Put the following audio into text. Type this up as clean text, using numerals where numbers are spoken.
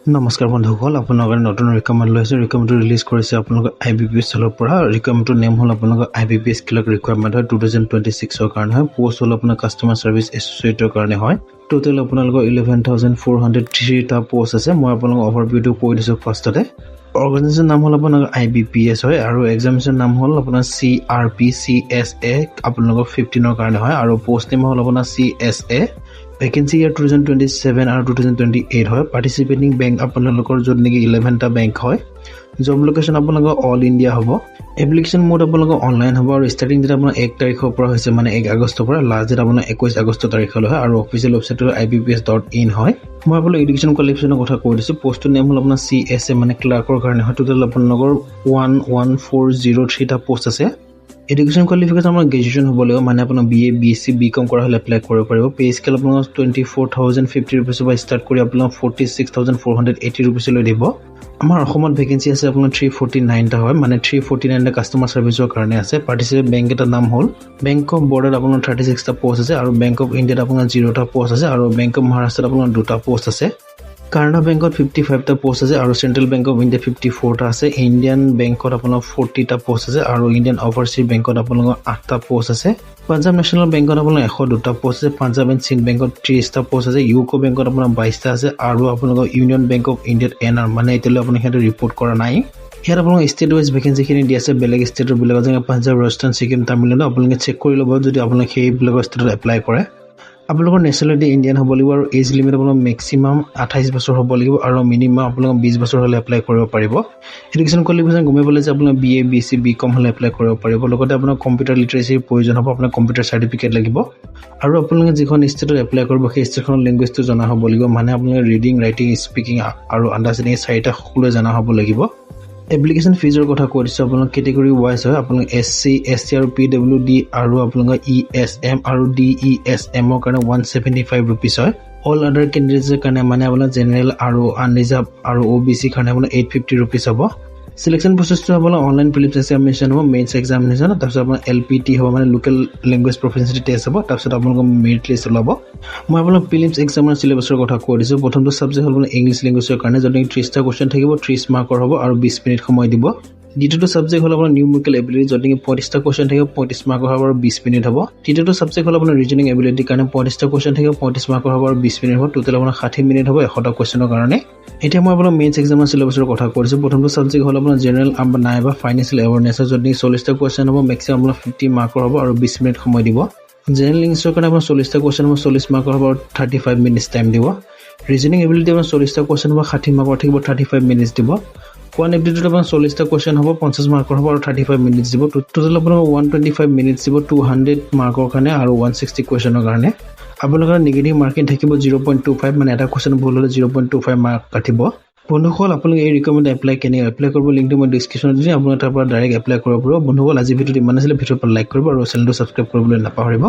নমস্কাৰ বন্ধুসকল, আপোনালোকৰ নতুন ৰিকমেণ্ড লৈছে। ৰিকমেণ্ডটো ৰিলিজ কৰিছে আপোনালোকৰ IBPS ফালৰ পৰা। ৰিকমেণ্ডটোৰ নেম হ'ল আপোনালোকৰ IBPS ক্লাৰ্ক ৰিকুৱাৰমেণ্ট হয় 2026ৰ কাৰণে হয়। পোষ্ট হ'ল আপোনাৰ কাষ্টমাৰ ছাৰ্ভিচ এছ'চিয়েটৰ কাৰণে হয়। টোটেল আপোনালোকৰ 11,403টা পোষ্ট আছে। মই আপোনালোকক অভাৰভিউটো কৈ দিছোঁ ফাৰ্ষ্টতে। অৰ্গেনাইজেশ্যন নাম হ'ল আপোনাৰ IBPS হয় আৰু এক্সামিনেশ্যন নাম হ'ল আপোনাৰ CRPCSA আপোনালোকৰ 15ৰ কাৰণে হয় আৰু পোষ্ট নেম হ'ল আপোনাৰ CSA। ভেকেঞ্চি ইয়াৰ 2027 আৰু 2028 হয়। পাৰ্টিচিপেটিং বেংক আপোনালোকৰ য'ত নেকি 11টা বেংক হয়। জব লোকেশ্যন আপোনালোকৰ অল ইণ্ডিয়া হ'ব। এপ্লিকেশ্যন মোড আপোনালোকৰ অনলাইন হ'ব আৰু ষ্টাৰ্টিং ডেট আপোনাৰ 1 তাৰিখৰ পৰা হৈছে, মানে 1 আগষ্টৰ পৰা। লাষ্ট ডেট আপোনাৰ 21 আগষ্ট তাৰিখলৈ হয় আৰু অফিচিয়েল ৱেবছাইটটো IBPS.in হয়। মই আপোনালোক এডুকেশ্যন কোৱালিফিকেশ্যনৰ কথা কৈ দিছোঁ। পোষ্টটোৰ নেম হ'ল আপোনাৰ CSA, মানে ক্লাৰ্কৰ কাৰণে হয়। টোটেল আপোনালোকৰ 11,403টা পোষ্ট আছে। এডুকেশ্যন কোৱালিফিকেশ্যন আপোনাৰ গ্ৰেজুৱেশ্যন হ'ব লাগিব, মানে আপোনাৰ BA BSc BCom কৰা হ'লে এপ্লাই কৰিব পাৰিব। পে স্কেল আপোনালোকৰ 24,050 ৰুপিছৰ পৰা ষ্টাৰ্ট কৰি আপোনালোক 46,480 ৰুপিছলৈ দিব। আমাৰ অসমত ভেকেঞ্চি আছে আপোনাৰ 349টা হয়, মানে 349টা কাষ্টমাৰ ছাৰ্ভিচৰ কাৰণে আছে। পাৰ্টিচিপেট বেংক এটাৰ নাম হ'ল বেংক অফ বৰোদাত আপোনাৰ 36টা পোষ্ট আছে আৰু বেংক অফ ইণ্ডিয়াত আপোনাৰ 0টা পোষ্ট আছে আৰু বেংক অফ মহাৰাষ্ট্ৰত আপোনাৰ 2টা পোষ্ট আছে। কানাড়া বেংকত 55টা পোষ্ট আছে আৰু চেণ্ট্ৰেল বেংক অফ ইণ্ডিয়া 54টা আছে। ইণ্ডিয়ান বেংকত আপোনাৰ 40টা পোষ্ট আছে আৰু ইণ্ডিয়ান অভাৰচিজ বেংকত আপোনালোকৰ 8টা পোষ্ট আছে। পাঞ্জাৱ নেশ্যনেল বেংকত আপোনাৰ 102টা পোষ্ট আছে। পাঞ্জাৱ এণ্ড সিন্ধ বেংকত 30টা পোষ্ট আছে। ইউকো বেংকত আপোনাৰ 22টা আছে আৰু আপোনালোকৰ ইউনিয়ন বেংক অফ ইণ্ডিয়াত NR, মানে এতিয়ালৈ আপুনি সিহঁতে ৰিপৰ্ট কৰা নাই। ইয়াত আপোনালোকৰ ষ্টেট ৱাইজ ভেকেঞ্চিখিনি দি আছে। বেলেগ ষ্টেটৰ বিলাকত যেনে পাঞ্জাৱ, ৰাজস্থান, ছিকিম, তামিলনাডু আপোনালোকে চেক কৰি ল'ব যদি আপোনালোকে সেইবিলাকৰ ষ্টেটত এপ্লাই কৰে। আপোনালোকৰ নেশ্যনেলিটি ইণ্ডিয়ান হ'ব লাগিব আৰু এজ লিমিট আপোনালোকৰ মেক্সিমাম 28 বছৰ হ'ব লাগিব আৰু মিনিমাম আপোনালোকৰ 20 বছৰ হ'লে এপ্লাই কৰিব পাৰিব। এডুকেশ্যন কোৱালিফিকেশ্যন গমে পালে যে আপোনাৰ BA BSc BCom হ'লে এপ্লাই কৰিব পাৰিব। লগতে আপোনাৰ কম্পিউটাৰ লিটাৰেচিৰ প্ৰয়োজন হ'ব, আপোনাৰ কম্পিউটাৰ চাৰ্টিফিকেট লাগিব আৰু আপোনালোকে যিখন ষ্টেটত এপ্লাই কৰিব সেই ষ্টেটখনৰ লেংগুৱেজটো জনা হ'ব লাগিব, মানে আপোনালোকে ৰিডিং, ৰাইটিং, স্পিকিং আৰু আণ্ডাৰষ্টেণ্ডিং 4টা সকলোৱে জনা হ'ব লাগিব। এপ্লিকেশ্যন ফিজৰ কথা কৈ দিছোঁ। আপোনালোক কেটেগৰী ৱাইজ হয়। আপোনালোক SC ST আৰু PWD আৰু আপোনালোকৰ ESM আৰু DESMৰ কাৰণে 175 ৰুপিছ হয়। অল আদাৰ কেণ্ডিডেটছৰ কাৰণে, মানে আপোনাৰ জেনেৰেল আৰু আনৰিজাৰ্ভ আৰু OBC কাৰণে আপোনাৰ 850 ৰুপিছ হ'ব। চিলেকশ্যন প্ৰচেছটো আপোনাৰ অনলাইন প্ৰিলিমছ এক্সামিনেশ্যন হ'ব, মেইনছ এক্সামিনেশ্যন, তাৰপিছত আপোনাৰ LPT হ'ব, মানে লোকেল লেংগুৱেজ প্ৰফিচিয়েঞ্চি টেষ্ট হ'ব, তাৰপিছত আপোনালোকৰ মেৰিট লিষ্ট ওলাব। মই আপোনালোক প্ৰিলিমছ এক্সামৰ চিলেবাছৰ কথা কৈ দিছোঁ। প্ৰথমটো ছাবজেক্ট হ'ল আপোনাৰ ইংলিছ লেংগুৱেজৰ কাৰণে, য'ত 30টা কুৱেশ্যন থাকিব, 30 মাৰ্কৰ হ'ব আৰু 20 মিনিট সময় দিব। দ্বিতীয়টো ছাবজেক্ট হ'ল আপোনাৰ নিউমেৰিকেল এবিলিটি, য'ত 35টা কুৱেশ্যন থাকিব, 35 মাৰ্কৰ হ'ব আৰু 20 মিনিট হ'ব। তৃতীয়টো ছাবজেক্ট হ'ল আপোনাৰ ৰিজনিং এবিলিটিৰ কাৰণে, 35টা কুৱেশ্যন থাকিব, 35 মাৰ্কৰ হ'ব আৰু 20 মিনিট হ'ব। টোটেল আপোনাৰ 60 মিনিট হ'ব 100টা কুৱেশ্যনৰ কাৰণে। এতিয়া মই আপোনাৰ মেইনছ এক্সামৰ চিলেবাছৰ কথা কৈছোঁ। প্ৰথমটো ছাবজেক্ট হ'ল আপোনাৰ জেনেৰেল নাইবা ফাইনেন্সিয়েল এৱাৰনেছৰ, য'ত 40টা কুৱেশ্যন হ'ব, মেক্সিমাম আপোনাৰ 50 মাৰ্কৰ হ'ব আৰু 20 মিনিট সময় দিব। জেনেৰেল ইংলিছৰ কাৰণে আপোনাৰ 40টা কুৱেশ্যন হ'ব, 40 মাৰ্কৰ হ'ব আৰু 35 মিনিটছ টাইম দিব। ৰিজনিং এবিলিটি আপোনাৰ 40টা কুৱেশ্যন হ'ব, 60 মাৰ্কৰ থাকিব, 35 মিনিটছ দিব। কোৱান এবিলিটিত আপোনাৰ 40টা কুৱেশ্যন হ'ব, 50 মাৰ্কৰ হ'ব আৰু 35 মিনিটছ দিব। টোটেল আপোনাৰ 125 মিনিটছ দিব 200 মাৰ্কৰ কাৰণে আৰু 160 কুৱেশ্যনৰ কাৰণে। আপোনালোকৰ নিগেটিভ মাৰ্কিং থাকিব 0.25, মানে এটা কুৱেশ্যন ভুল হ'লে 0.25 মাৰ্ক কাটিব। বন্ধুসকল, আপোনালোকে এই ৰিকমেণ্ড কেনেকৈ এপ্লাই কৰিব লিংকটো মই ডিছক্ৰিপশ্যনত দিম, আপোনালোকে তাৰ পৰা ডাইৰেক্ট এপ্লাই কৰিব পাৰিব। বন্ধুসকল, আজি ভিডিঅ'টো ইমান আছিলে। ভিডিঅ'টো লাইক কৰিব আৰু চেনেলটো ছাবস্ক্ৰাইব কৰিবলৈ নাপাহৰিব।